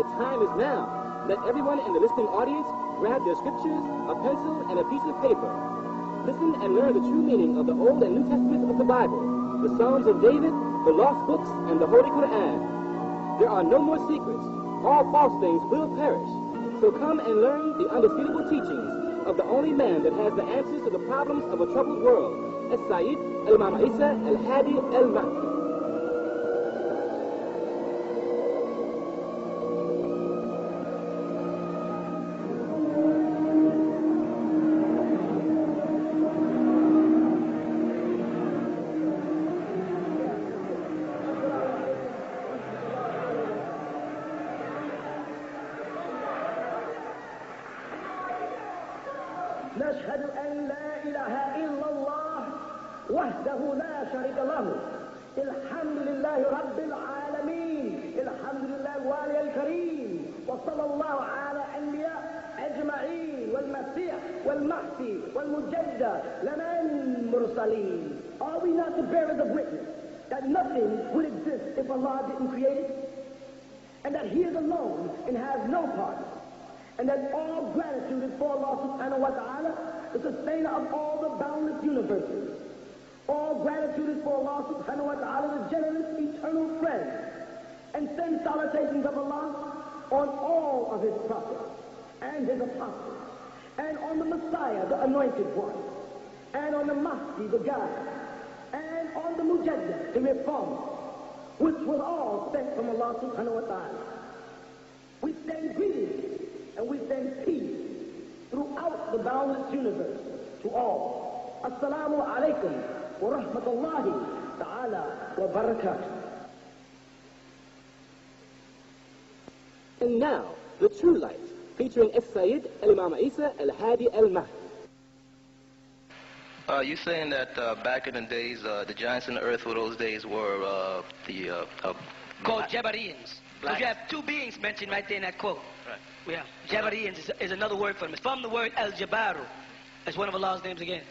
The time is now. Let everyone in the listening audience grab their scriptures, a pencil, and a piece of paper. Listen and learn the true meaning of the Old and New Testaments of the Bible, the Psalms of David, the lost books, and the Holy Quran. There are no more secrets. All false things will perish. So come and learn the undisputable teachings of the only man that has the answers to the problems of a troubled world, As-Sayyid Al-Imam Isa Al-Hadi Al-Mahdi. نشهد أن لا إله إلا الله وحده لا شريك له الحمد لله رب العالمين الحمد لله الوالي الكريم وصلى الله على أنبياء أجمعين والمسيح والمهدي والمجدد لمن مرسلين. Are we not the bearers of witness that nothing would exist if Allah didn't create it, and that He is alone and has no partner, and that all gratitude is for Allah subhanahu wa ta'ala, the sustainer of all the boundless universes. All gratitude is for Allah subhanahu wa ta'ala, the generous eternal friend, and send salutations of Allah on all of His prophets and His apostles, and on the Messiah, the anointed one, and on the Mahdi, the guide, and on the Mujaddid, the reformer, which was all sent from Allah subhanahu wa ta'ala. We send greetings and we send peace throughout the boundless universe to all. Assalamu alaikum wa rahmatullahi ta'ala wa barakatuh. And now, the true light, featuring As-Sayyid Al-Imam Isa Al-Hadi Al-Mahdi. You saying that back in the days, the giants in the earth for those days were called Jabarians. Because you have two beings mentioned right there in that quote. Right. Yeah. Jabarians is another word for them. It's from the word Al-Jabaru. That's one of Allah's names again.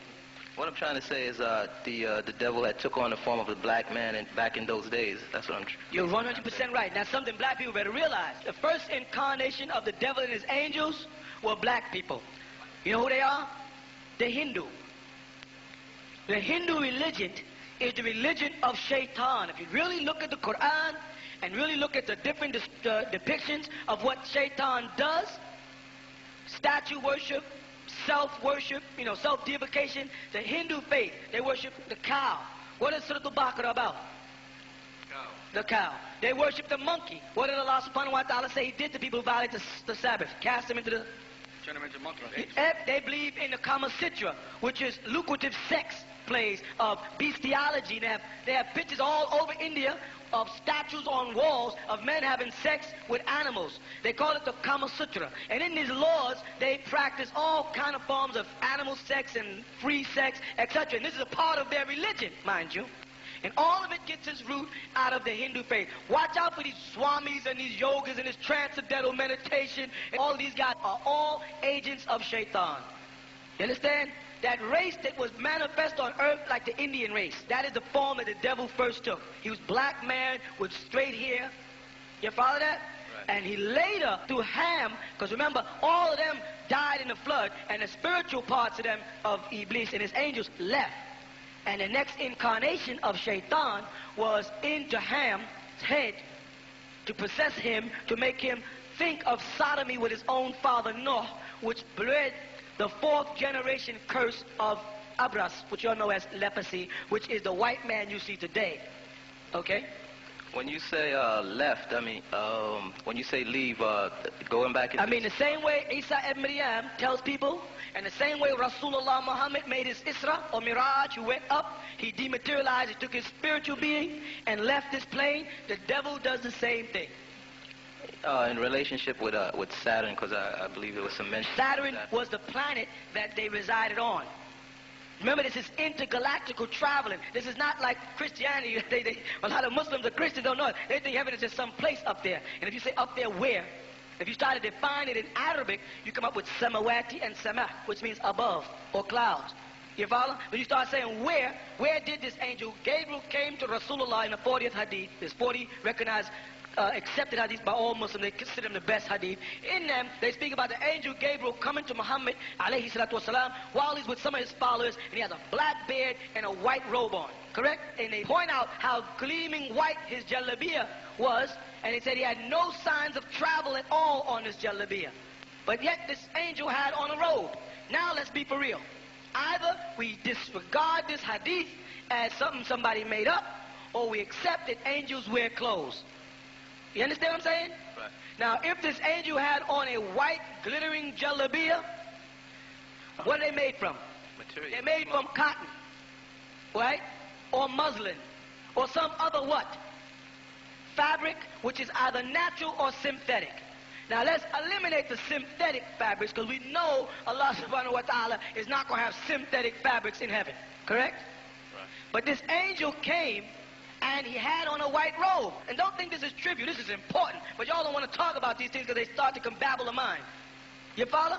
What I'm trying to say is the devil had took on the form of a black man back in those days. That's what I'm You're 100% right. Now something black people better realize. The first incarnation of the devil and his angels were black people. You know who they are? The Hindu. The Hindu religion is the religion of Shaitan. If you really look at the Quran and really look at the different depictions of what Shaitan does, statue worship, self-worship, self-deification, the Hindu faith, they worship the cow. What is Surah Al-Baqarah about? Cow. The cow. They worship the monkey. What did Allah subhanahu wa ta'ala say He did to people who violate the Sabbath? Cast them into the... Turn them into monkeys. They believe in the Kama Sutra, which is lucrative sex plays of bestiality. They have pictures all over India of statues on walls of men having sex with animals. They call it the Kama Sutra. And in these laws, they practice all kind of forms of animal sex and free sex, etc. And this is a part of their religion, mind you. And all of it gets its root out of the Hindu faith. Watch out for these swamis and these yogas and this transcendental meditation. And all of these guys are all agents of Shaitan. You understand? That race that was manifest on earth like the Indian race. That is the form that the devil first took. He was black man with straight hair. You follow that? Right. And he later, through Ham, because remember, all of them died in the flood, and the spiritual parts of them, of Iblis and his angels, left. And the next incarnation of Shaitan was into Ham's head to possess him, to make him think of sodomy with his own father Noah, which bred the fourth generation curse of Abras, which you all know as leprosy, which is the white man you see today. Okay? When you say left, I mean, when you say leave, going back into... I mean, the same way Isa ibn Maryam tells people, and the same way Rasulullah Muhammad made his Isra or Miraj, who went up, he dematerialized, he took his spiritual being and left this plane. The devil does the same thing. In relationship with Saturn, because I believe there was some mention. Saturn was the planet that they resided on. Remember, this is intergalactical traveling. This is not like Christianity. A lot of Muslims or Christians don't know it. They think heaven is just some place up there. And if you say up there where, if you try to define it in Arabic, you come up with Samawati and Sama, which means above or clouds. You follow? When you start saying where did this angel Gabriel came to Rasulullah in the 40th hadith, there's 40 recognized accepted hadith by all Muslims. They consider them the best hadith. In them, they speak about the angel Gabriel coming to Muhammad alayhi salatu wasalam while he's with some of his followers, and he has a black beard and a white robe on. Correct? And they point out how gleaming white his jalabiyah was, and they said he had no signs of travel at all on his jalabiyah. But yet this angel had on a robe. Now let's be for real. Either we disregard this hadith as something somebody made up, or we accept that angels wear clothes. You understand what I'm saying? Right. Now, if this angel had on a white, glittering jalabiyah, what are they made from? Material. They're made from cotton, right? Or muslin, or some other what? Fabric, which is either natural or synthetic. Now, let's eliminate the synthetic fabrics, because we know Allah subhanahu wa ta'ala is not going to have synthetic fabrics in heaven. Correct? Right. But this angel came, and he had on a white robe. And don't think this is trivial. This is important. But y'all don't want to talk about these things because they start to babble the mind. You follow?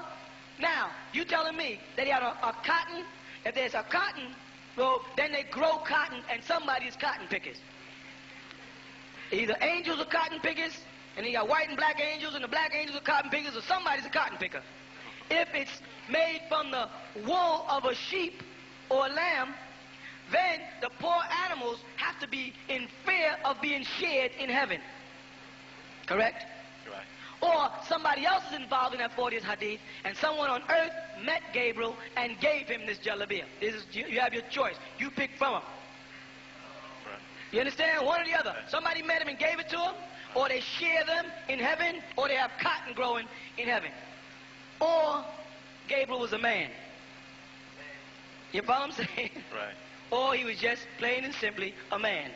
Now, you telling me that he had a cotton? If there's a cotton robe, then they grow cotton, and somebody is cotton pickers. Either angels are cotton pickers, and you got white and black angels, and the black angels are cotton pickers, or somebody's a cotton picker. If it's made from the wool of a sheep or a lamb, then the poor animals have to be in fear of being shared in heaven. Correct? Right. Or somebody else is involved in that 40th hadith, and someone on earth met Gabriel and gave him this jalabiyah. You have your choice. You pick from him. Right. You understand? One or the other. Somebody met him and gave it to him, or they share them in heaven, or they have cotton growing in heaven. Or Gabriel was a man. You follow what I'm saying? Right. Or he was just plain and simply a man.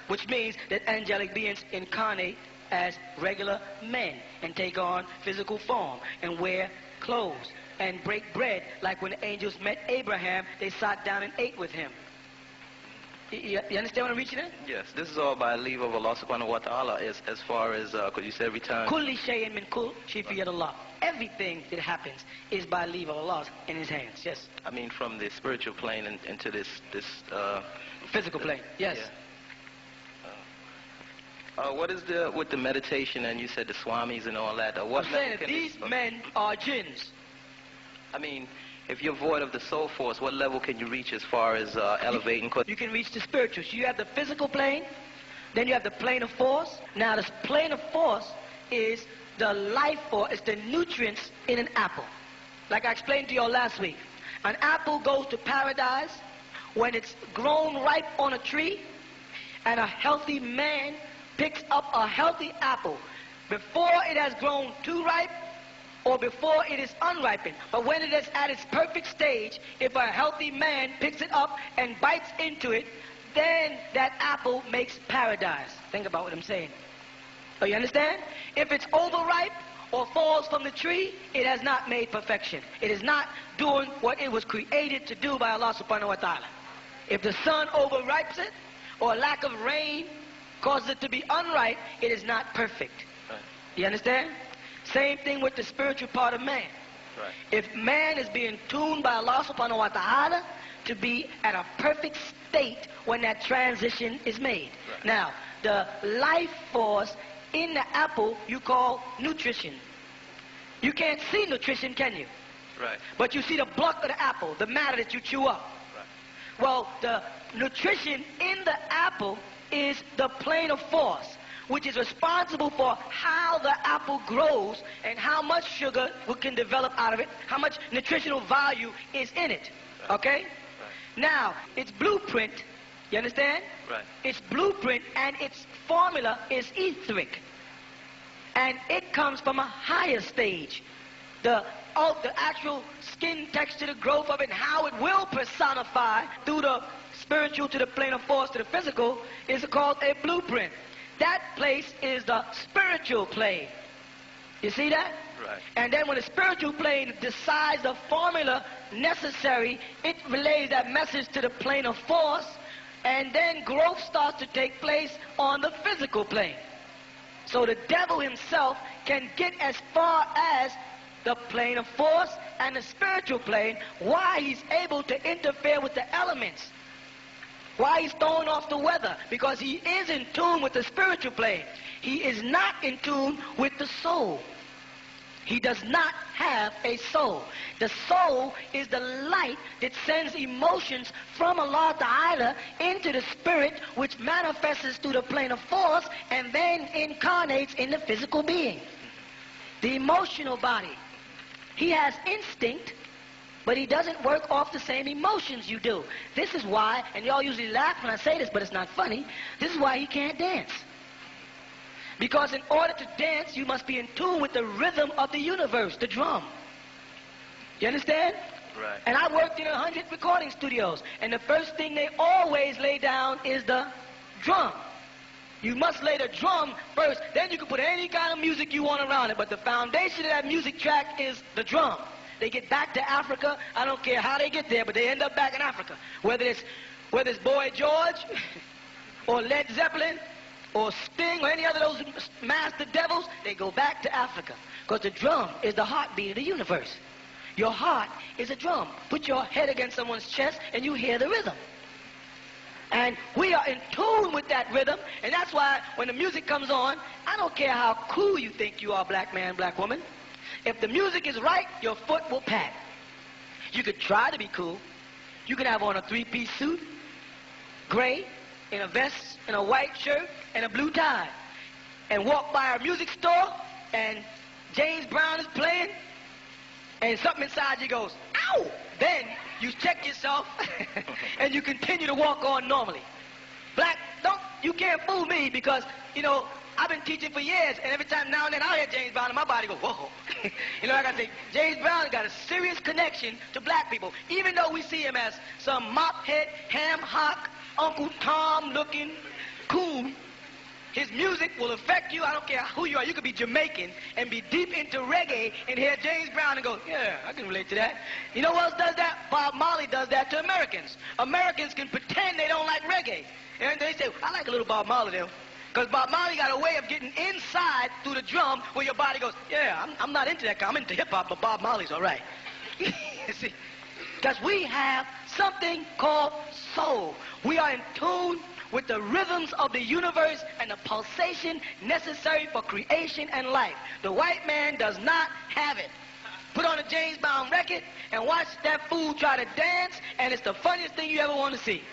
Which means that angelic beings incarnate as regular men and take on physical form and wear clothes and break bread, like when the angels met Abraham, they sat down and ate with him. You understand what I'm reaching at? Yes, this is all by leave of Allah subhanahu wa ta'ala as far as, because you said every time. Kulli shay'in min kul shifiyat Allah. Everything that happens is by leave of Allah in his hands, yes. I mean, from the spiritual plane into this physical plane, yes. Yeah. What is with the meditation, and you said the swamis and all that? What I'm saying that these men are jinns. I mean, if you're void of the soul force, what level can you reach as far as elevating? You can reach the spiritual. So you have the physical plane, then you have the plane of force. Now this plane of force is the life force, it's the nutrients in an apple. Like I explained to you all last week. An apple goes to paradise when it's grown ripe on a tree, and a healthy man picks up a healthy apple before it has grown too ripe or before it is unripened. But when it is at its perfect stage, if a healthy man picks it up and bites into it, then that apple makes paradise. Think about what I'm saying. So you understand? If it's overripe or falls from the tree, it has not made perfection. It is not doing what it was created to do by Allah subhanahu wa ta'ala. If the sun overripes it, or lack of rain causes it to be unripe, it is not perfect. Right. You understand? Same thing with the spiritual part of man. Right. If man is being tuned by Allah subhanahu wa ta'ala to be at a perfect state when that transition is made. Right. Now, the life force in the apple you call nutrition. You can't see nutrition, can you? Right. But you see the block of the apple, the matter that you chew up. Right. Well, the nutrition in the apple is the plane of force, which is responsible for how the apple grows and how much sugar we can develop out of it, how much nutritional value is in it. Okay? Right. Now, its blueprint, you understand? Right. Its blueprint and its formula is etheric. And it comes from a higher stage. The actual skin texture, the growth of it, and how it will personify through the spiritual to the plane of force to the physical is called a blueprint. That place is the spiritual plane. You see that? Right. And then when the spiritual plane decides the formula necessary, it relays that message to the plane of force, and then growth starts to take place on the physical plane. So the devil himself can get as far as the plane of force and the spiritual plane, why he's able to interfere with the elements. Why he's throwing off the weather? Because he is in tune with the spiritual plane. He is not in tune with the soul. He does not have a soul. The soul is the light that sends emotions from Allah Ta'ala into the spirit, which manifests through the plane of force and then incarnates in the physical being. The emotional body. He has instinct, but he doesn't work off the same emotions you do. This is why, and y'all usually laugh when I say this, but it's not funny, this is why he can't dance. Because in order to dance, you must be in tune with the rhythm of the universe, the drum. You understand? Right. And I worked in 100 recording studios, and the first thing they always lay down is the drum. You must lay the drum first, then you can put any kind of music you want around it, but the foundation of that music track is the drum. They get back to Africa, I don't care how they get there, but they end up back in Africa. Whether it's Boy George, or Led Zeppelin, or Sting, or any other of those master devils, they go back to Africa. Because the drum is the heartbeat of the universe. Your heart is a drum. Put your head against someone's chest and you hear the rhythm. And we are in tune with that rhythm, and that's why when the music comes on, I don't care how cool you think you are, black man, black woman. If the music is right, your foot will pat. You could try to be cool. You can have on a three-piece suit, gray, in a vest, in a white shirt, and a blue tie, and walk by a music store, and James Brown is playing, and something inside you goes, ow! Then you check yourself, and you continue to walk on normally. Black, you can't fool me because, I've been teaching for years, and every time now and then I hear James Brown, and my body goes, whoa. I gotta say, James Brown got a serious connection to black people, even though we see him as some mop-head, ham-hock, Uncle Tom-looking coon. His music will affect you. I don't care who you are. You could be Jamaican and be deep into reggae and hear James Brown and go, yeah, I can relate to that. You know what else does that? Bob Marley does that to Americans. Americans can pretend they don't like reggae. And they say, I like a little Bob Marley though. Because Bob Marley got a way of getting inside through the drum where your body goes, yeah, I'm not into that. I'm into hip-hop, but Bob Marley's all right. See? Because we have something called soul. We are in tune with the rhythms of the universe and the pulsation necessary for creation and life. The white man does not have it. Put on a James Brown record and watch that fool try to dance, and it's the funniest thing you ever want to see.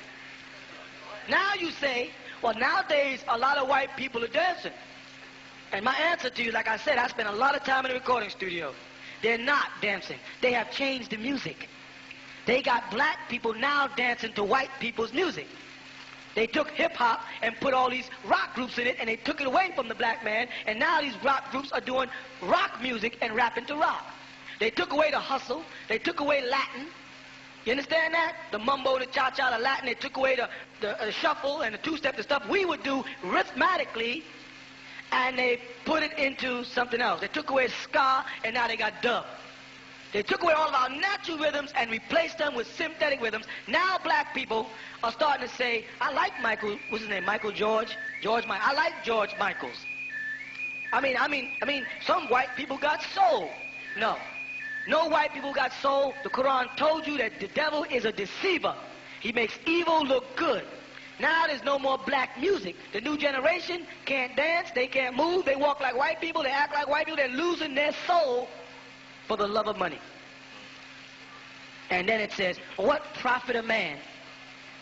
Now you say, well, nowadays a lot of white people are dancing. And my answer to you, like I said, I spent a lot of time in the recording studio. They're not dancing. They have changed the music. They got black people now dancing to white people's music. They took hip-hop and put all these rock groups in it, and they took it away from the black man, and now these rock groups are doing rock music and rapping to rock. They took away the hustle. They took away Latin. You understand that? The mumbo, the cha-cha, the Latin. They took away the shuffle and the two-step, the stuff we would do rhythmatically, and they put it into something else. They took away ska, and now they got dub. They took away all of our natural rhythms and replaced them with synthetic rhythms. Now black people are starting to say, I like Michael, what's his name, George Michael. I like George Michaels. I mean, some white people got soul. No white people got soul. The Quran told you that the devil is a deceiver. He makes evil look good. Now there's no more black music. The new generation can't dance, they can't move, they walk like white people, they act like white people, they're losing their soul for the love of money. And then it says, what profit a man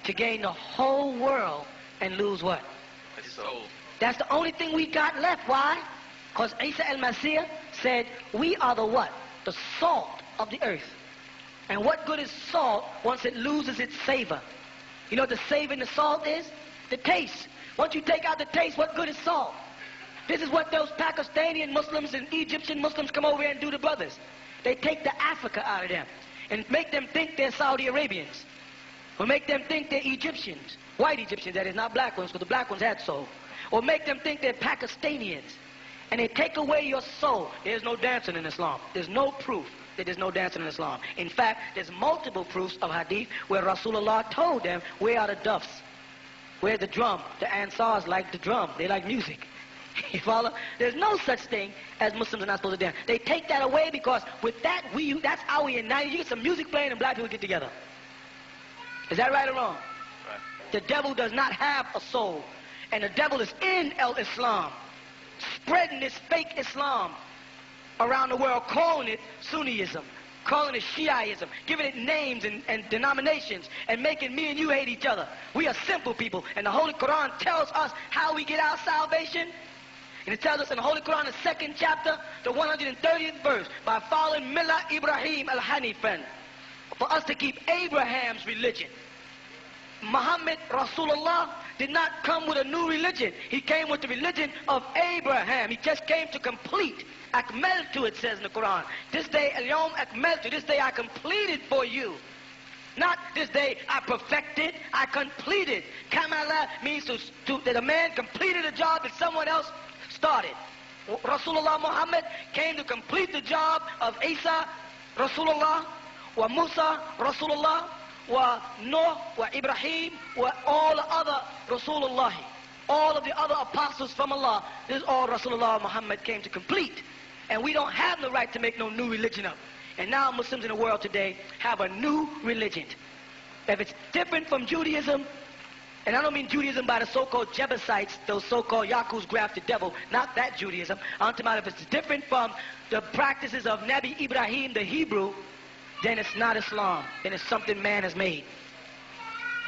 to gain the whole world and lose what? His soul. That's the only thing we got left. Why? Because Isa al-Masih said, we are the what? The salt of the earth. And what good is salt once it loses its savor? You know what the savor in the salt is? The taste. Once you take out the taste, what good is salt? This is what those Pakistani Muslims and Egyptian Muslims come over here and do to brothers. They take the Africa out of them and make them think they're Saudi Arabians. Or make them think they're Egyptians. White Egyptians, that is, not black ones, because the black ones had soul. Or make them think they're Pakistanians. And they take away your soul. There's no dancing in Islam. There's no proof that there's no dancing in Islam. In fact, there's multiple proofs of hadith where Rasulullah told them, where are the duffs? Where's the drum? The Ansars like the drum. They like music. You follow? There's no such thing as Muslims are not supposed to dance. They take that away because with that, that's how we unite. You get some music playing and black people get together. Is that right or wrong? Right. The devil does not have a soul. And the devil is in Islam, spreading this fake Islam around the world, calling it Sunniism, calling it Shiaism, giving it names and denominations, and making me and you hate each other. We are simple people, and the Holy Quran tells us how we get our salvation. And it tells us in the Holy Quran, the 2nd chapter, the 130th verse, by following Millah Ibrahim al-Hanifan, for us to keep Abraham's religion. Muhammad Rasulullah did not come with a new religion. He came with the religion of Abraham. He just came to complete. Akmaltu, it says in the Quran. This day, al-yawm akmaltu, this day I completed for you. Not this day I perfected, I completed. Kamala means that a man completed a job that someone else started. Rasulullah Muhammad came to complete the job of Isa Rasulullah, wa Musa Rasulullah, wa Noah, wa Ibrahim, wa all the other Rasulullah. All of the other apostles from Allah, this is all Rasulullah Muhammad came to complete. And we don't have the right to make no new religion up. And now Muslims in the world today have a new religion. If it's different from Judaism, and I don't mean Judaism by the so-called Jebusites, those so-called Yaku's grafted devil, not that Judaism. I'm talking about if it's different from the practices of Nabi Ibrahim, the Hebrew, then it's not Islam. Then it's something man has made.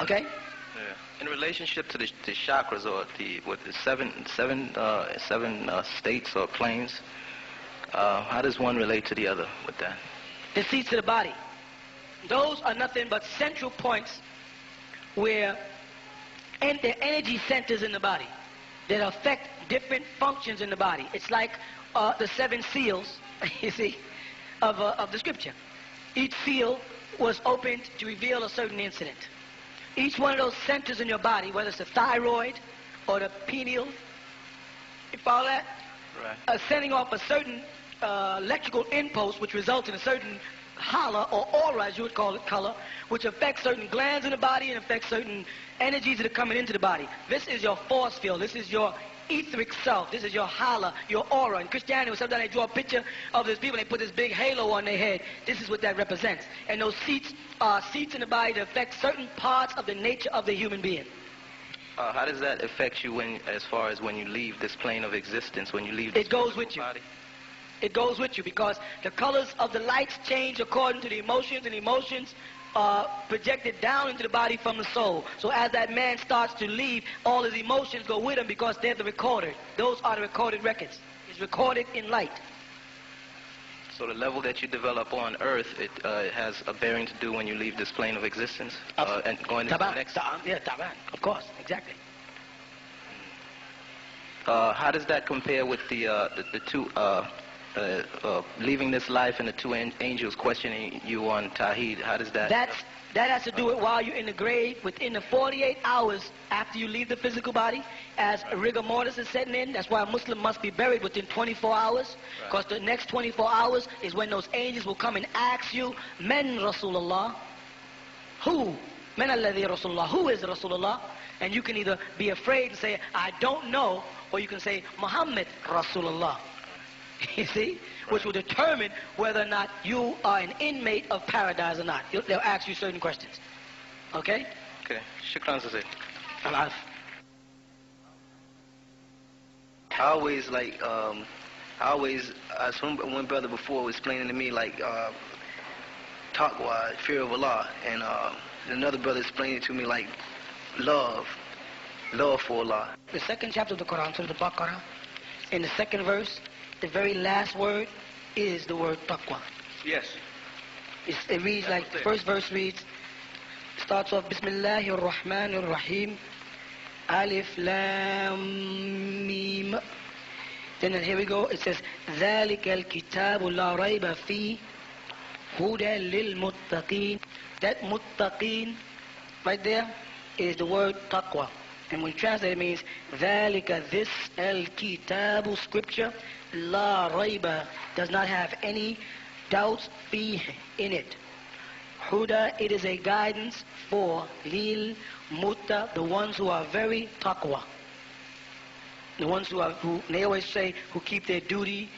Okay? Yeah. In relationship to the chakras, or the seven states or planes, how does one relate to the other with that? The seats of the body. Those are nothing but central points where the energy centers in the body that affect different functions in the body. It's like the 7 seals, you see, of the scripture. Each seal was opened to reveal a certain incident. Each one of those centers in your body, whether it's the thyroid or the pineal, you follow that? Right. Sending off a certain electrical impulse which results in a certain holla or aura, as you would call it, color, which affects certain glands in the body and affects certain energies that are coming into the body. This is your force field. This is your etheric self. This is your holla, your aura. In Christianity, sometimes they draw a picture of these people, they put this big halo on their head. This is what that represents. And those seats are seats in the body that affect certain parts of the nature of the human being. How does that affect you as far as when you leave this plane of existence, when you leave this It goes with you. body? It goes with you because the colors of the lights change according to the emotions, and the emotions are projected down into the body from the soul. So as that man starts to leave, all his emotions go with him because they're the recorder. Those are the recorded records. It's recorded in light. So the level that you develop on Earth, it has a bearing to do when you leave this plane of existence and going into the next. Yeah, taban, of course, exactly. How does that compare with the two leaving this life and the 2 angels questioning you on Tawheed? How does that? That has to do with while you're in the grave, within the 48 hours after you leave the physical body, as rigor mortis is setting in. That's why a Muslim must be buried within 24 hours, because the next 24 hours is when those angels will come and ask you, Men Rasulullah, who? Men alladhi Rasulullah, who is Rasulullah? And you can either be afraid and say, I don't know, or you can say, Muhammad Rasulullah. You see? Which will determine whether or not you are an inmate of paradise or not. They'll ask you certain questions. Okay? Okay. Shukran, Sazay. Al-Af. One brother before was explaining to me like taqwa, fear of Allah, and another brother explained it to me like love for Allah. The 2nd chapter of the Quran, Surah Al-Baqarah, in the 2nd verse, the very last word is the word taqwa. Yes. It reads like, the first verse reads, starts off, Bismillahir Rahmanir Rahim, Alif Lam Mim. Then here we go, it says, ذَلِكَ الْكِتَابُ لَا رَيْبَ فِيهِ هُدًى لِلْمُتَّقِينَ. That muttaqeen right there is the word taqwa. And when you translate it, means ذَلِكَ, this al-kitabu, scripture, la rayba, does not have any doubts in it. Huda, it is a guidance for lil mutta, the ones who are very taqwa. The ones who they always say, who keep their duty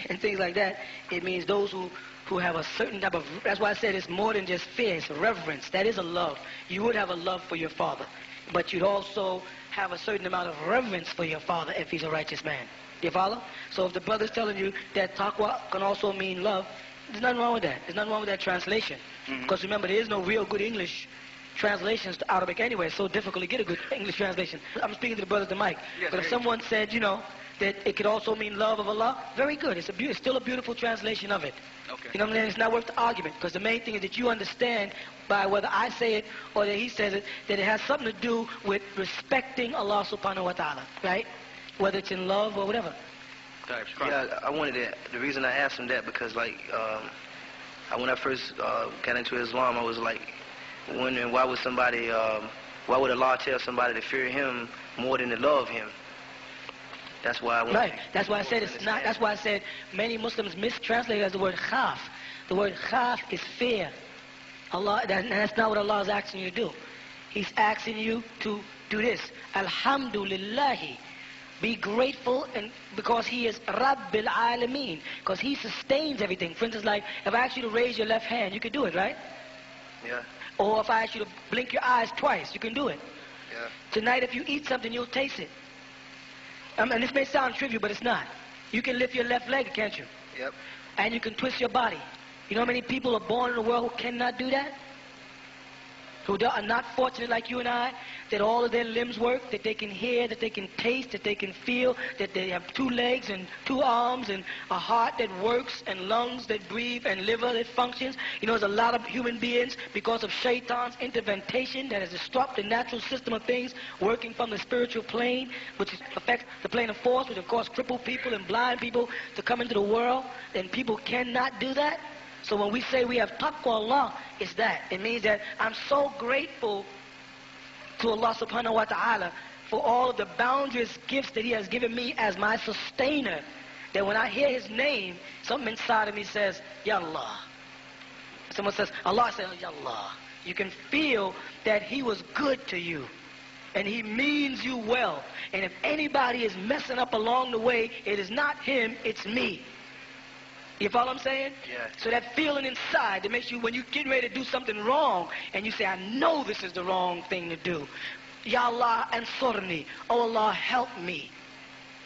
and things like that. It means those who have a certain type of, that's why I said it's more than just fear, it's reverence. That is a love. You would have a love for your father. but you'd also have a certain amount of reverence for your father if he's a righteous man. You follow? So if the brother's telling you that taqwa can also mean love, there's nothing wrong with that. There's nothing wrong with that translation. Because remember, there is no real good English translations to Arabic anyway. It's so difficult to get a good English translation. I'm speaking to the brothers at the mic. Yes, but if someone said, that it could also mean love of Allah, very good. It's still a beautiful translation of it. Okay. You know what I'm saying? It's not worth the argument, because the main thing is that you understand by whether I say it or that he says it, that it has something to do with respecting Allah subhanahu wa ta'ala, right? Whether it's in love or whatever. Yeah, I wanted to, the reason I asked him that, because when I first got into Islam, I was like wondering why would Allah tell somebody to fear him more than to love him? That's why I wanted Right. That's why I said it's not. That's why I said many Muslims mistranslate it as the word khaf. The word khaf is fear. That's not what Allah is asking you to do. He's asking you to do this. Alhamdulillah. Be grateful, and because he is Rabbil Alameen, because he sustains everything. For instance, like if I ask you to raise your left hand, you can do it, right? Yeah. Or if I ask you to blink your eyes twice, you can do it. Yeah. Tonight, if you eat something, you'll taste it. And this may sound trivial, but it's not. You can lift your left leg, can't you? Yep. And you can twist your body. You know how many people are born in the world who cannot do that? Who are not fortunate like you and I, that all of their limbs work, that they can hear, that they can taste, that they can feel, that they have 2 legs and 2 arms and a heart that works and lungs that breathe and liver that functions. There's a lot of human beings, because of shaitan's intervention that has disrupted the natural system of things, working from the spiritual plane, which affects the plane of force, which of course cripple people and blind people to come into the world, and people cannot do that. So when we say we have taqwa Allah, it's that. It means that I'm so grateful to Allah subhanahu wa ta'ala for all of the boundless gifts that he has given me as my sustainer, that when I hear his name, something inside of me says, Ya Allah. Someone says, Allah, says, Ya Allah. You can feel that he was good to you, and he means you well. And if anybody is messing up along the way, it is not him, it's me. You follow what I'm saying? Yeah. So that feeling inside that makes you, when you're getting ready to do something wrong, and you say, I know this is the wrong thing to do. Ya Allah ansurni. Oh Allah, help me.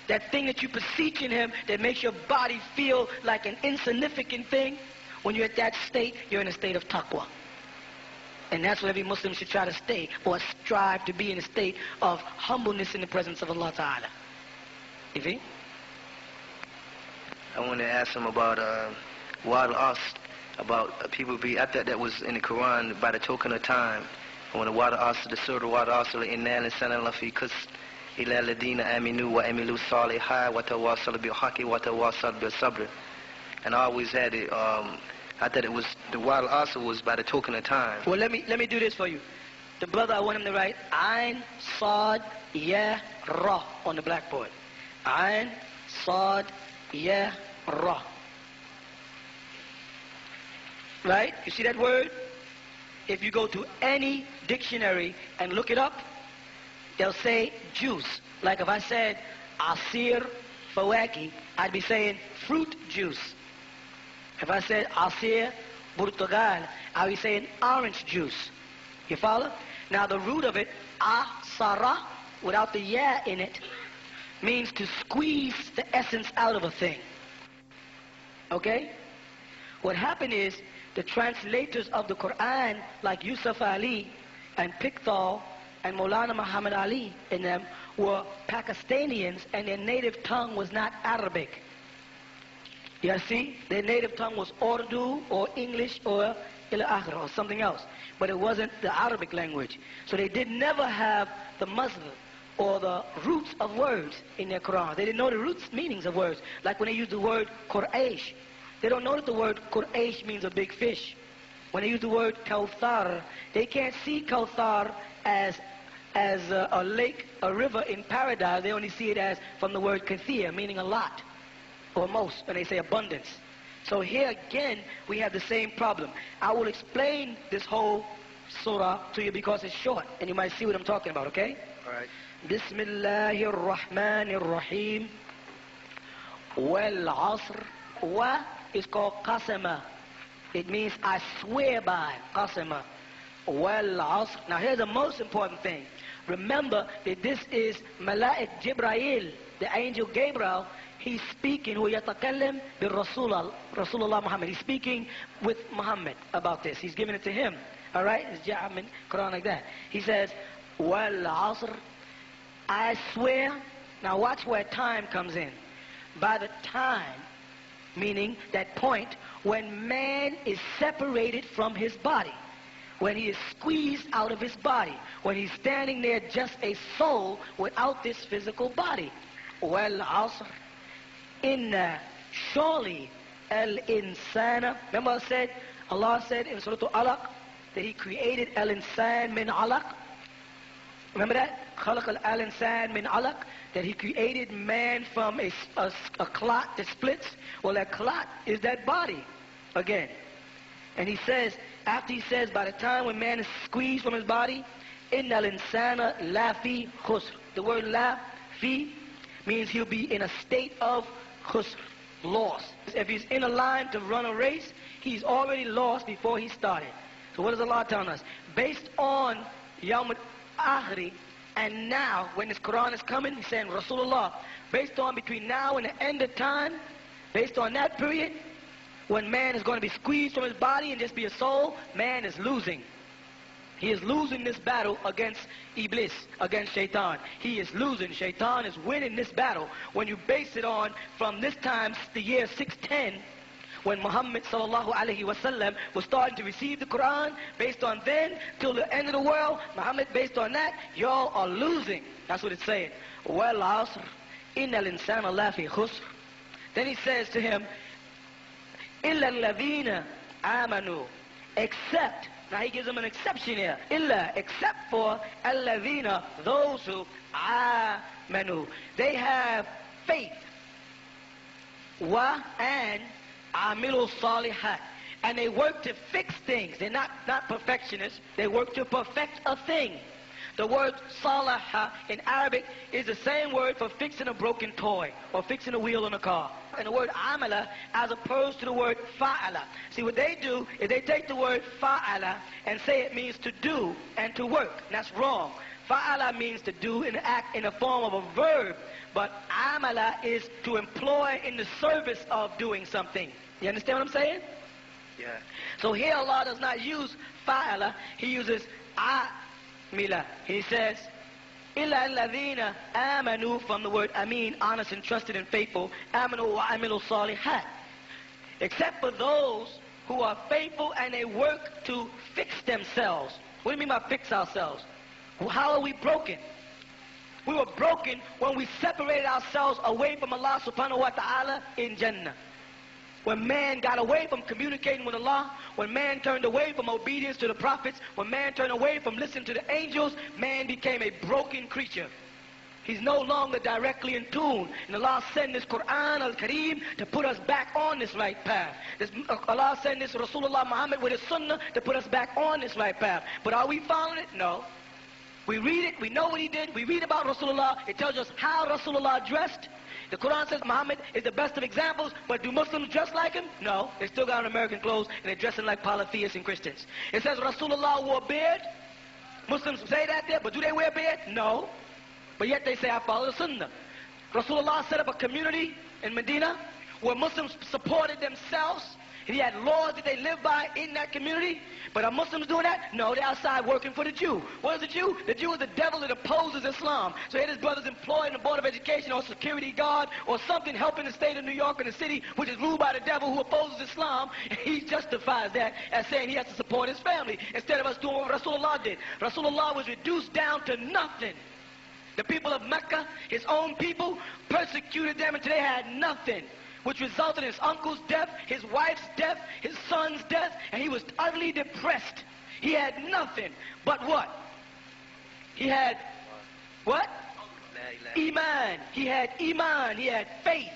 That thing that you beseech in him that makes your body feel like an insignificant thing, when you're at that state, you're in a state of taqwa. And that's what every Muslim should try to stay, or strive to be in a state of humbleness in the presence of Allah Ta'ala. You see? I wanted to ask him about Wa'al Asr, about people be, I thought that was in the Quran, by the token of time. When the Wa'al Asr, the Surah Wa'al Asr, inna l'insana lafi khusr illa alladhina aminu wa amilu salihah wa tawassalu bil haqqi wa tawassalu bis sabr. And I always had it, I thought it was, the Wa'al Asr was by the token of time. Well, let me do this for you. The brother, I want him to write Ain, Sad, Ya, Ra on the blackboard. Ain, Sad, Ya, Ra. Right? You see that word? If you go to any dictionary and look it up, they'll say juice. Like if I said Asir Fawaki, I'd be saying fruit juice. If I said Asir Portugal, I'd be saying orange juice. You follow? Now the root of it, Asara, without the ya in it, means to squeeze the essence out of a thing. Okay? What happened is the translators of the Quran, like Yusuf Ali and Pickthall and Maulana Muhammad Ali in them, were Pakistanians, and their native tongue was not Arabic. You see? Their native tongue was Urdu or English or ila-akhir or something else. But it wasn't the Arabic language. So they did never have the Muslim or the roots of words in their Quran. They didn't know the roots meanings of words. Like when they use the word Quraysh, they don't know that the word Quraysh means a big fish. When they use the word Kawthar, they can't see Kawthar as a lake, a river in paradise. They only see it as from the word kathir, meaning a lot, or most, when they say abundance. So here again, we have the same problem. I will explain this whole surah to you because it's short, and you might see what I'm talking about, okay? All right. Bismillahir Rahmanir Rahim. Wal Asr. Wa is called Qasama. It means I swear by. Qasama. Wal Asr. Now here's the most important thing. remember that this is Malachi Jibrail, the angel Gabriel. He's speaking, who yatakallam bi Rasulullah Muhammad. He's speaking with Muhammad about this. He's giving it to him. All right? It's Ja'am in Quran like that. He says, wal asr, I swear. Now watch where time comes in. By the time, meaning that point when man is separated from his body, when he is squeezed out of his body, when he's standing there just a soul without this physical body. Wal asr, inna, surely, al-insana. Remember Allah said in Surah Al-Alaq that he created al-insan min alaq. Remember that? Khalaq al-insan min alaq, that he created man from a clot that splits. Well, that clot is that body again. And he says, after he says, by the time when man is squeezed from his body, inna al-insana la fi khusr. The word la fi means he'll be in a state of khusr, lost. If he's in a line to run a race, he's already lost before he started. So what is Allah telling us? Based on Yawm al-Akhri, and now, when this Quran is coming, he's saying, Rasulullah, based on between now and the end of time, based on that period, when man is going to be squeezed from his body and just be a soul, man is losing. He is losing this battle against Iblis, against Shaitan. He is losing. Shaitan is winning this battle. When you base it on, from this time, the year 610, when Muhammad sallallahu alaihi wasallam was starting to receive the Quran, based on then till the end of the world, Muhammad, based on that, y'all are losing. That's what it's saying. Wal asr, innal insana lafi khusr. Then he says to him, illa alladhina amanu, except. Now he gives him an exception here. Illa, except for alladhina, those who amanu. They have faith. Wa and amilu salihat. And they work to fix things. They're not perfectionists. They work to perfect a thing. The word salaha in Arabic is the same word for fixing a broken toy or fixing a wheel on a car. And the word amala as opposed to the word fa'ala. See, what they do is they take the word fa'ala and say it means to do and to work. And that's wrong. Fa'ala means to do and act in the form of a verb. But amala is to employ in the service of doing something. You understand what I'm saying? Yeah. So here Allah does not use fa'ala. He uses amila. He says, illa alladhina amanu, from the word amin, honest and trusted and faithful, amanu wa amilu salihat. Except for those who are faithful and they work to fix themselves. What do you mean by fix ourselves? How are we broken? We were broken when we separated ourselves away from Allah subhanahu wa ta'ala in Jannah. When man got away from communicating with Allah, when man turned away from obedience to the prophets, when man turned away from listening to the angels, man became a broken creature. He's no longer directly in tune. And Allah sent this Quran al-Kareem to put us back on this right path. Allah sent this Rasulullah Muhammad with his sunnah to put us back on this right path. But are we following it? No. We read it, we know what he did, we read about Rasulullah, it tells us how Rasulullah dressed. The Quran says Muhammad is the best of examples, but do Muslims dress like him? No. They still got on American clothes and they're dressing like polytheists and Christians. It says Rasulullah wore a beard. Muslims say that there, but do they wear a beard? No. But yet they say, I follow the Sunnah. Rasulullah set up a community in Medina where Muslims supported themselves. And he had laws that they lived by in that community. But are Muslims doing that? No, they're outside working for the Jew. What is the Jew? The Jew is the devil that opposes Islam. So here his brother's employed in the Board of Education or security guard or something helping the state of New York and the city, which is ruled by the devil who opposes Islam. And he justifies that as saying he has to support his family instead of us doing what Rasulullah did. Rasulullah was reduced down to nothing. The people of Mecca, his own people, persecuted them until they had nothing, which resulted in his uncle's death, his wife's death, his son's death, and he was utterly depressed. He had nothing but what? He had what? Iman. He had Iman. He had faith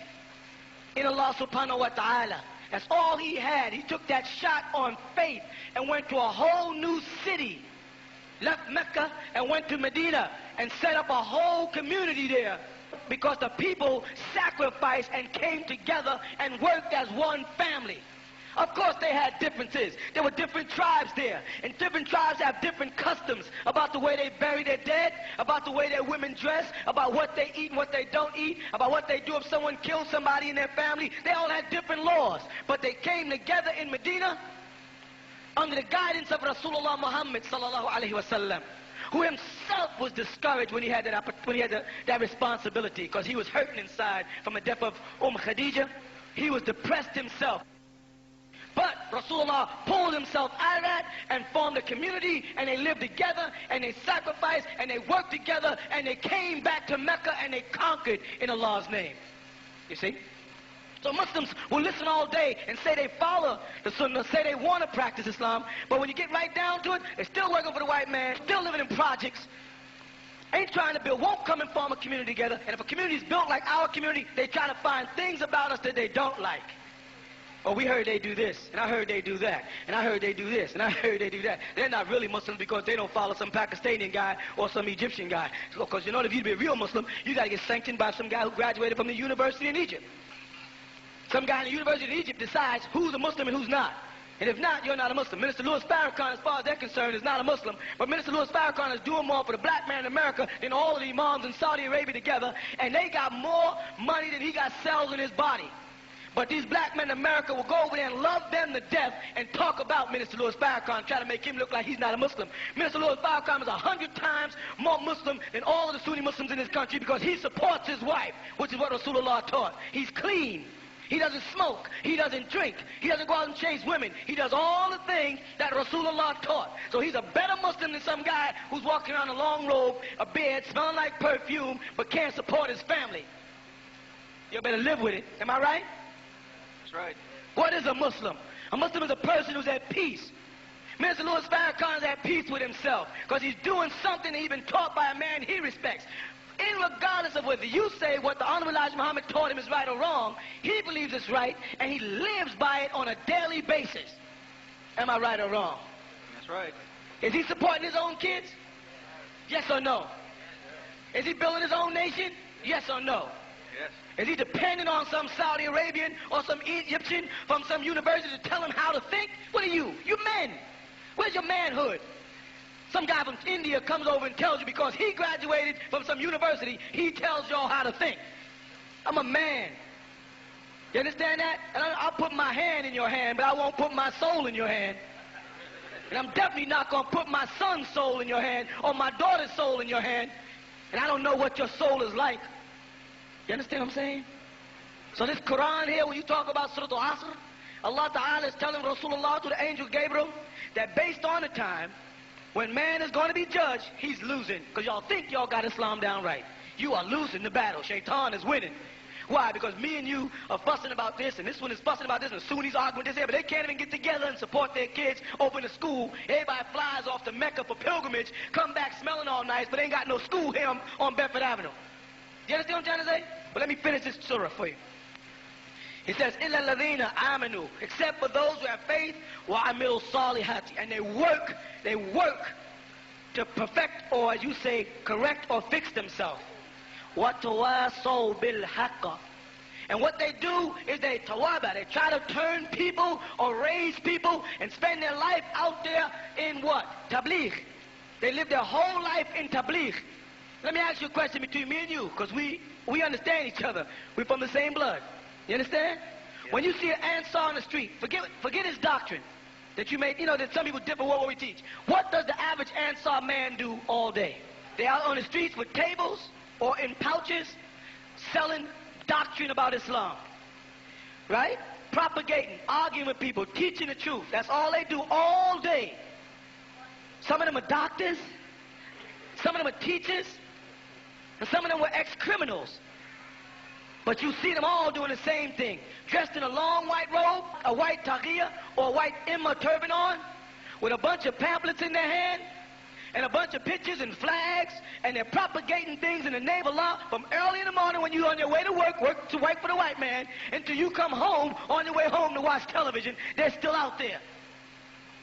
in Allah subhanahu wa ta'ala. That's all he had. He took that shot on faith and went to a whole new city. Left Mecca and went to Medina and set up a whole community there. Because the people sacrificed and came together and worked as one family. Of course they had differences. There were different tribes there. And different tribes have different customs about the way they bury their dead, about the way their women dress, about what they eat and what they don't eat, about what they do if someone kills somebody in their family. They all had different laws. But they came together in Medina under the guidance of Rasulullah Muhammad sallallahu alaihi wasallam, who himself was discouraged when he had that responsibility, because he was hurting inside from the death of Khadija. He was depressed himself. But Rasulullah pulled himself out of that and formed a community, and they lived together, and they sacrificed, and they worked together, and they came back to Mecca, and they conquered in Allah's name. You see? So Muslims will listen all day and say they follow the Sunnah, say they want to practice Islam, but when you get right down to it, they're still working for the white man, still living in projects, ain't trying to build, won't come and form a community together. And if a community is built like our community, they try to find things about us that they don't like. Oh, we heard they do this, and I heard they do that, and I heard they do this, and I heard they do that. They're not really Muslims because they don't follow some Pakistani guy or some Egyptian guy. Because in order for you to be a real Muslim, you got to get sanctioned by some guy who graduated from the university in Egypt. Some guy in the University of Egypt decides who's a Muslim and who's not. And if not, you're not a Muslim. Minister Louis Farrakhan, as far as they're concerned, is not a Muslim. But Minister Louis Farrakhan is doing more for the black man in America than all of the imams in Saudi Arabia together. And they got more money than he got cells in his body. But these black men in America will go over there and love them to death and talk about Minister Louis Farrakhan, try to make him look like he's not a Muslim. Minister Louis Farrakhan is 100 times more Muslim than all of the Sunni Muslims in this country because he supports his wife, which is what Rasulullah taught. He's clean. He doesn't smoke. He doesn't drink. He doesn't go out and chase women. He does all the things that Rasulullah taught. So he's a better Muslim than some guy who's walking around a long robe, a beard, smelling like perfume, but can't support his family. You better live with it. Am I right? That's right. What is a Muslim? A Muslim is a person who's at peace. Minister Louis Farrakhan is at peace with himself because he's doing something that he's been taught by a man he respects. Regardless of whether you say what the Honorable Elijah Muhammad taught him is right or wrong, he believes it's right, and he lives by it on a daily basis. Am I right or wrong? That's right. Is he supporting his own kids? Yes or no? Is he building his own nation? Yes or no? Yes. Is he dependent on some Saudi Arabian or some Egyptian from some university to tell him how to think? What are you? You're men. Where's your manhood? Some guy from India comes over and tells you because he graduated from some university, he tells y'all how to think. I'm a man. You understand that? And I'll put my hand in your hand, but I won't put my soul in your hand. And I'm definitely not going to put my son's soul in your hand or my daughter's soul in your hand. And I don't know what your soul is like. You understand what I'm saying? So this Quran here, when you talk about Surah Al-Asr, Allah Ta'ala is telling Rasulullah to the angel Gabriel that based on the time when man is going to be judged, he's losing. Because y'all think y'all got Islam down right. You are losing the battle. Shaitan is winning. Why? Because me and you are fussing about this, and this one is fussing about this, and the Sunnis arguing this here, but they can't even get together and support their kids, open a school. Everybody flies off to Mecca for pilgrimage, come back smelling all nice, but ain't got no school here on Bedford Avenue. You understand what I'm trying to say? But let me finish this surah for you. He says, إِلَّا الَّذِينَ آمَنُوا, except for those who have faith, وَعَمِلُوا الصَّالِحَاتِ, and they work to perfect, or as you say, correct or fix themselves. وَتَوَاصَوْا بِالْحَقِّ, and what they do is they tawaba, they try to turn people or raise people and spend their life out there in what? Tabligh. They live their whole life in tabligh. Let me ask you a question between me and you, because we understand each other. We're from the same blood. You understand? Yeah. When you see an Ansar on the street, forget his doctrine that you made, that some people differ what we teach. What does the average Ansar man do all day? They're out on the streets with tables or in pouches selling doctrine about Islam. Right? Propagating, arguing with people, teaching the truth. That's all they do all day. Some of them are doctors. Some of them are teachers. And some of them were ex-criminals. But you see them all doing the same thing. Dressed in a long white robe, a white taqiyya, or a white imma turban on, with a bunch of pamphlets in their hand, and a bunch of pictures and flags, and they're propagating things in the name of Allah from early in the morning when you're on your way to work for the white man, until you come home, on your way home to watch television. They're still out there.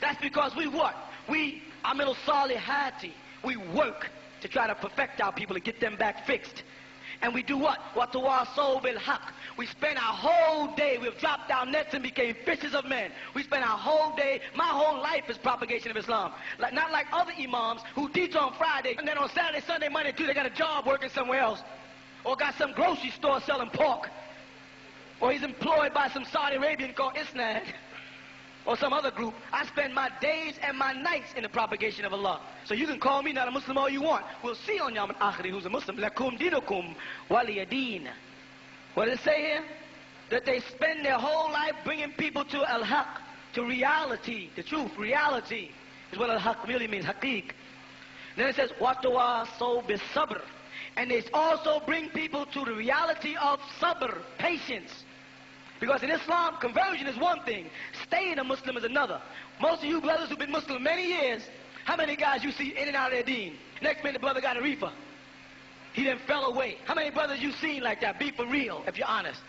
That's because we what? We amilu salihati. We work to try to perfect our people, to get them back fixed. And we do what? وَتَوَاصَوْا بِالْحَقِّ. We spend our whole day, we've dropped our nets and became fishers of men. We spend our whole day, my whole life is propagation of Islam. Not like other imams who teach on Friday, and then on Saturday, Sunday, Monday, Tuesday, they got a job working somewhere else. Or got some grocery store selling pork. Or he's employed by some Saudi Arabian called Isnad. Or some other group. I spend my days and my nights in the propagation of Allah. So you can call me not a Muslim all you want. We'll see on Yawm al-Akhiri who's a Muslim. Lakum dinukum waliyadeen. What does it say here? That they spend their whole life bringing people to al-haq, to reality, the truth. Reality is what al-haq really means, haqiq. Then it says, وَتَوَاصَوْا بِالصَّبْرِ. And they also bring people to the reality of sabr, patience. Because in Islam, conversion is one thing. Staying a Muslim is another. Most of you brothers who've been Muslim many years, how many guys you see in and out of their deen? Next minute the brother got a reefer. He then fell away. How many brothers you seen like that? Be for real, if you're honest.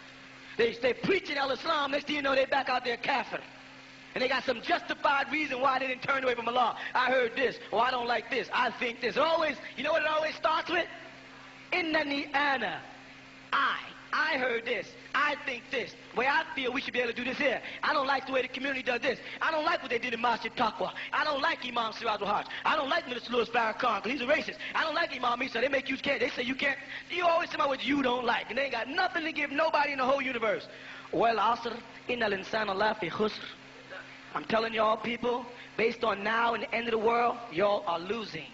They preaching al-Islam, next thing you know they back out there kafir. And they got some justified reason why they didn't turn away from Allah. I heard this, or I don't like this, I think this. Always, you know what it always starts with? Innani ana. I heard this. I think this. The way I feel we should be able to do this here. I don't like the way the community does this. I don't like what they did in Masjid Taqwa. I don't like Imam Siraj al-Hajj. I don't like Minister Louis Farrakhan because he's a racist. I don't like Imam Isa. They make you scared. They say you can't. You always say about what you don't like. And they ain't got nothing to give nobody in the whole universe. Well, asr, innal insana lafi khusr. I'm telling y'all people, based on now and the end of the world, y'all are losing.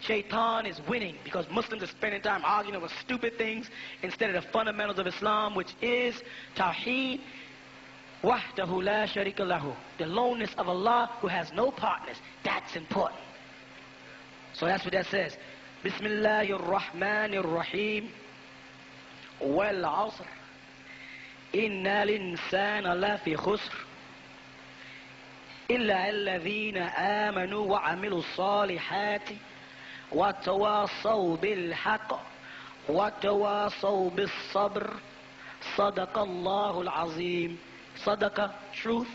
Shaitan is winning because Muslims are spending time arguing over stupid things instead of the fundamentals of Islam, which is Tawheed, Wahdahu la sharika lahu, the loneness of Allah who has no partners. That's important. So that's what that says. Bismillahir Rahmanir Rahim. Wal asr. Innal insana lafi khusr. Illa alladhina amanu wa amilu salihati. وَتَوَاصَوْا بِالْحَقِّ وَتَوَاصَوْا بِالصَّبْرِ صَدَقَ اللَّهُ الْعَظِيمُ. Sadaqa, truth,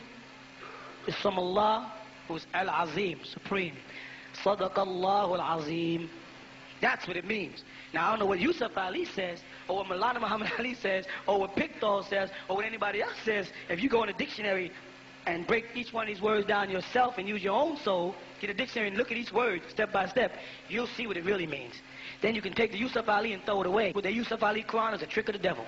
is from Allah, who is Al-Azim, supreme. صَدَقَ اللَّهُ الْعَظِيمُ. That's what it means. Now, I don't know what Yusuf Ali says, or what Maulana Muhammad Ali says, or what Pickthall says, or what anybody else says. If you go in a dictionary and break each one of these words down yourself and use your own soul, get a dictionary and look at each word step by step, you'll see what it really means. Then you can take the Yusuf Ali and throw it away. With the Yusuf Ali Quran is a trick of the devil.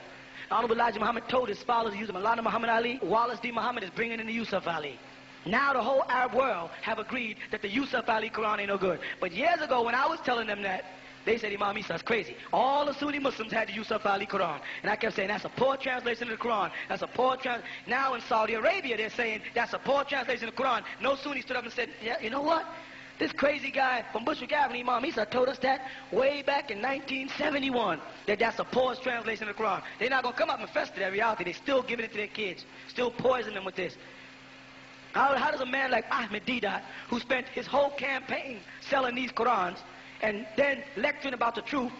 Honorable Elijah Muhammad told his followers to use Maulana Muhammad Ali. Wallace D. Muhammad is bringing in the Yusuf Ali. Now the whole Arab world have agreed that the Yusuf Ali Quran ain't no good. But years ago when I was telling them that, they said Imam Isa's crazy. All the Sunni Muslims had the Yusuf Ali Quran. And I kept saying, that's a poor translation of the Quran. That's a poor translation. Now in Saudi Arabia, they're saying, that's a poor translation of the Quran. No Sunni stood up and said, yeah, you know what? This crazy guy from Bushwick Avenue, Imam Isa, told us that way back in 1971, that that's a poor translation of the Quran. They're not going to come up and fess to that reality. They're still giving it to their kids. Still poisoning them with this. How does a man like Ahmed Deedat, who spent his whole campaign selling these Qurans, and then lecturing about the truth,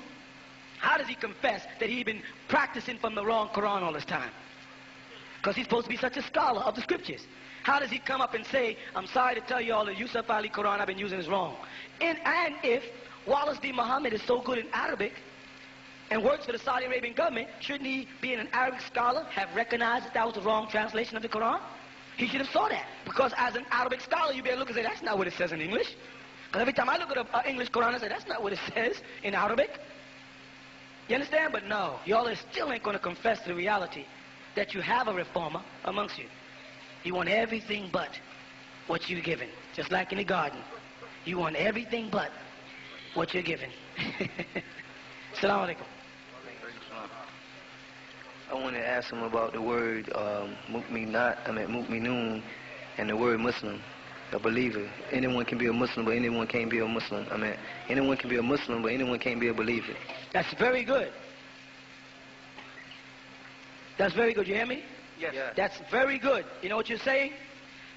how does he confess that he'd been practicing from the wrong Quran all this time? Because he's supposed to be such a scholar of the scriptures. How does he come up and say, I'm sorry to tell you all the Yusuf Ali Quran I've been using is wrong? And if Wallace D. Muhammad is so good in Arabic and works for the Saudi Arabian government, shouldn't he, being an Arabic scholar, have recognized that that was the wrong translation of the Quran? He should have saw that. Because as an Arabic scholar, you'd be able to look and say, that's not what it says in English. Because every time I look at an English Quran, I say, that's not what it says in Arabic. You understand? But no, y'all still ain't going to confess the reality that you have a reformer amongst you. You want everything but what you're given. Just like in the garden. You want everything but what you're given. Assalamu alaikum. I want to ask him about the word mu'minun, and the word Muslim. A believer. Anyone can be a Muslim, but anyone can't be a Muslim. Anyone can be a Muslim, but anyone can't be a believer. That's very good. That's very good. You hear me? Yes. Yeah. That's very good. You know what you're saying?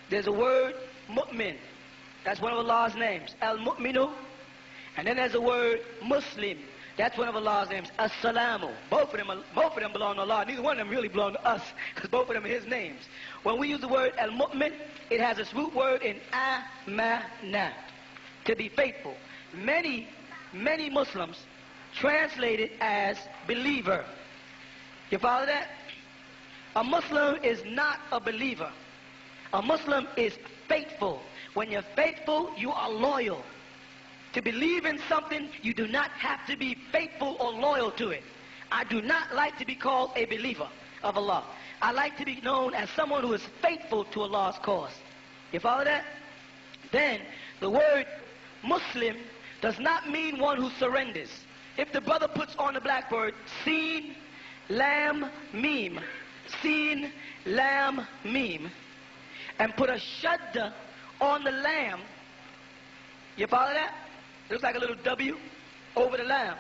There's a word, mu'min. That's one of Allah's names. Al-mu'minu. And then there's a word, Muslim. That's one of Allah's names. As-salamu. Both of them belong to Allah. Neither one of them really belong to us, because both of them are His names. When we use the word al-mu'min, it has its root word in amana, to be faithful. Many Muslims translated as believer. You follow that? A Muslim is not a believer. A Muslim is faithful. When you're faithful, you are loyal. To believe in something, you do not have to be faithful or loyal to it. I do not like to be called a believer of Allah. I like to be known as someone who is faithful to Allah's cause. You follow that? Then, the word Muslim does not mean one who surrenders. If the brother puts on the blackboard, Sin, Lam, Mim, Sin, Lam, Mim, and put a shadda on the lamb, you follow that? It looks like a little W over the lamb.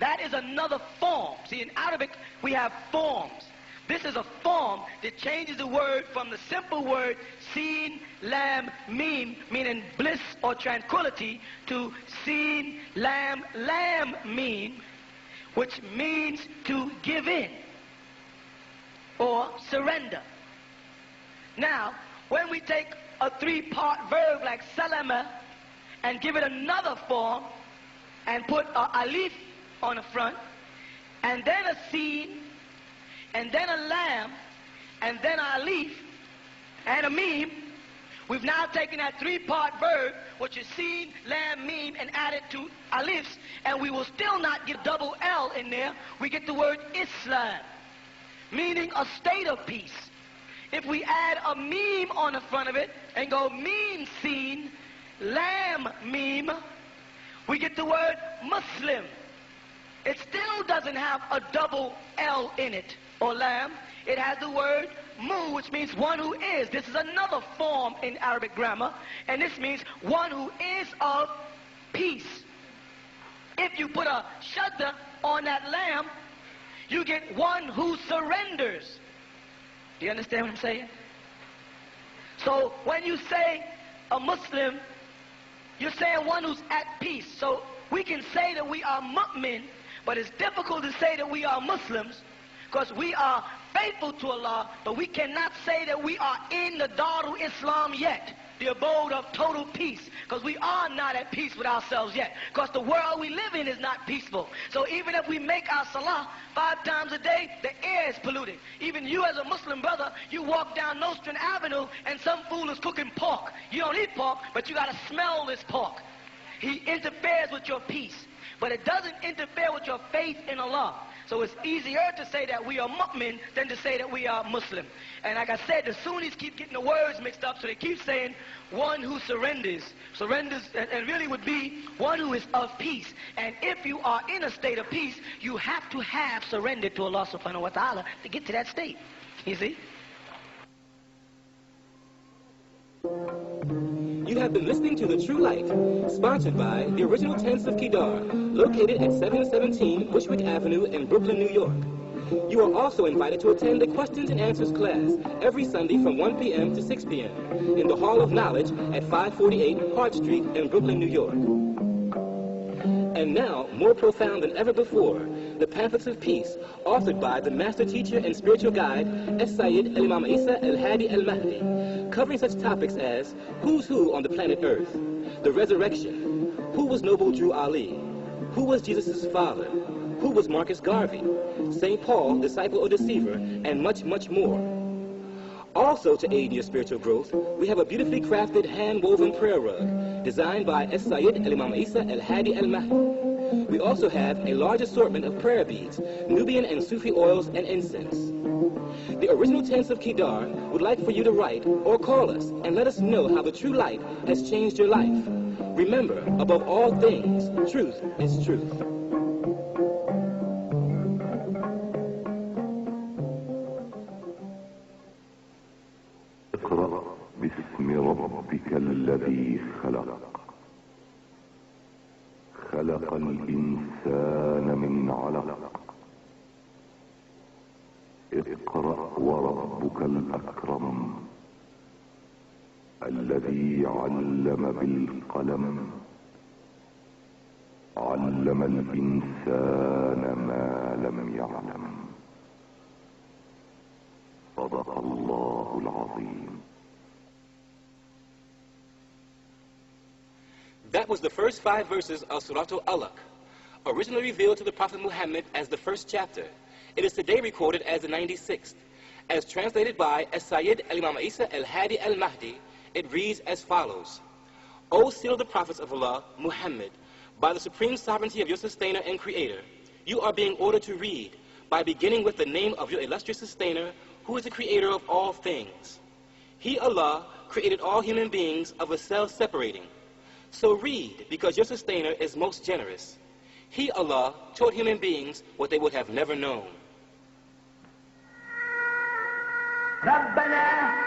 That is another form. See, in Arabic, we have forms. This is a form that changes the word from the simple word Sin, Lam, Mim, meaning bliss or tranquility, to Sin, Lam, Lam, Mim, which means to give in or surrender. Now, when we take a three-part verb like salama and give it another form and put a alif on the front, and then a sin, and then a lam, and then a alif, and a meme, we've now taken that three-part verb, which is sin, lam, meme, and added to alifs, and we will still not get double L in there. We get the word Islam, meaning a state of peace. If we add a meme on the front of it and go meme sin, lam, meme, we get the word Muslim. It still doesn't have a double L in it, or lam. It has the word mu, which means one who is. This is another form in Arabic grammar, and this means one who is of peace. If you put a shadda on that lam, you get one who surrenders. Do you understand what I'm saying? So when you say a Muslim, you're saying one who's at peace. So we can say that we are mu'min, but it's difficult to say that we are Muslims because we are faithful to Allah, but we cannot say that we are in the Darul Islam yet, the abode of total peace, because we are not at peace with ourselves yet, because the world we live in is not peaceful. So even if we make our salah 5 times a day, the air is polluted. Even you as a Muslim brother, you walk down Nostrand Avenue and some fool is cooking pork. You don't eat pork, but you got to smell this pork. He interferes with your peace, but it doesn't interfere with your faith in Allah. So it's easier to say that we are mu'min than to say that we are Muslim. And like I said, the Sunnis keep getting the words mixed up, so they keep saying one who surrenders, and really would be one who is of peace. And if you are in a state of peace, you have to have surrendered to Allah subhanahu wa ta'ala to get to that state. You see? You have been listening to The True Light, sponsored by the original tents of Kedar, located at 717 Bushwick Avenue in Brooklyn, New York. You are also invited to attend the Questions and Answers class every Sunday from 1 p.m. to 6 p.m. in the Hall of Knowledge at 548 Hart Street in Brooklyn, New York. And now, more profound than ever before, the Pamphlets of Peace, authored by the Master Teacher and Spiritual Guide, Sayyid Al-Imam Isa Al-Hadi Al-Mahdi, covering such topics as Who's Who on the Planet Earth, the Resurrection, Who was Noble Drew Ali, Who was Jesus' father, Who was Marcus Garvey, St. Paul, disciple or deceiver, and much, much more. Also, to aid in your spiritual growth, we have a beautifully crafted hand-woven prayer rug designed by Sayyid Al-Imam Isa Al-Hadi Al-Mahdi. We also have a large assortment of prayer beads, Nubian and Sufi oils, and incense. The original tents of Kedar would like for you to write or call us and let us know how the true light has changed your life. Remember, above all things, truth is truth. باسم ربك الذي خلق خلق الإنسان من علق اقرأ وربك الأكرم الذي علم بالقلم علم الإنسان ما لم يعلم صدق الله العظيم. That was the first 5 verses of Surah Al-Alaq, originally revealed to the Prophet Muhammad as the first chapter. It is today recorded as the 96th. As translated by As-Sayyid al-Imam Isa al-Hadi al-Mahdi, it reads as follows. O seal of the prophets of Allah, Muhammad, by the supreme sovereignty of your sustainer and creator, you are being ordered to read by beginning with the name of your illustrious sustainer, who is the creator of all things. He, Allah, created all human beings of a cell separating. So read, because your sustainer is most generous. He, Allah, taught human beings what they would have never known. ربنا